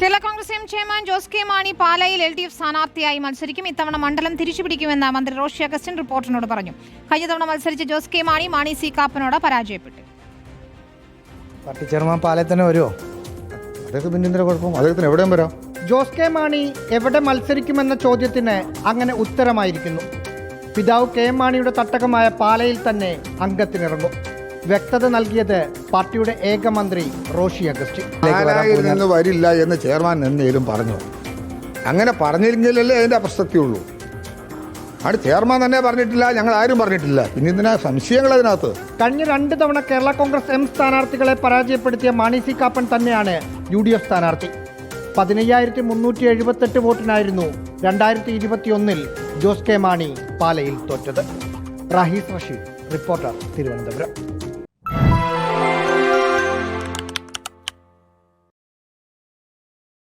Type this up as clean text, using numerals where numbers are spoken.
Kerala Congress M chairman Jose K Mani പാലയിൽ LDF സ്ഥാനാർത്ഥിയായി മത്സരിക്കും. ഇത്തവണ മണ്ഡലം തിരിച്ചുപിടിക്കുമെന്ന് മന്ത്രി റോഷി അഗസ്റ്റിൻ റിപ്പോർട്ടറിനോട് പറഞ്ഞു. കഴിഞ്ഞ തവണ മത്സരിച്ച ജോസ് കെ മാണി സി കാപ്പനോട് പരാജയപ്പെട്ടു. പാർട്ടി ചെയർമാൻ പാലയിൽ തന്നെ വരുമോ? അദ്ദേഹത്തിന് പിന്നെ എന്തിനാ കുഴപ്പം? അദ്ദേഹത്തിന് എവിടെയും വരാം. ജോസ് കെ മാണി എവിടെ മത്സരിക്കുമെന്ന ചോദ്യത്തിന് അങ്ങനെ ഉത്തരമായിരിക്കുന്നു. പിതാവ് കെ എം മാണിയുടെ തട്ടകമായ പാലയിൽ തന്നെ അംഗത്തിനിറങ്ങും. വ്യക്തത നൽകിയത് പാർട്ടിയുടെ ഏക മന്ത്രി റോഷി അഗസ്റ്റിൻ. പാലായിൽ നിന്ന് വരില്ല എന്ന് ചെയർമാൻ എന്നേലും പറഞ്ഞു. അങ്ങനെ പറഞ്ഞില്ലെങ്കിലല്ലേ അതിൻ്റെ പ്രസക്തിയുള്ളൂ. അവിടെ ചെയർമാൻ തന്നെ പറഞ്ഞിട്ടില്ല, ഞങ്ങൾ ആരും പറഞ്ഞിട്ടില്ല. പിന്നെ ഇതിനാ സംശയങ്ങൾ അതിനകത്ത്? കഴിഞ്ഞ 2 തവണ കേരള കോൺഗ്രസ് എം സ്ഥാനാർത്ഥികളെ പരാജയപ്പെടുത്തിയ മാണി സി കാപ്പൻ തന്നെയാണ് UDF സ്ഥാനാർത്ഥി. 15,378 വോട്ടിനായിരുന്നു 2021 ജോസ് കെ മാണി പാലയിൽ തോറ്റത്. റാഹീസ് റഷീദ്, റിപ്പോർട്ടർ, തിരുവനന്തപുരം.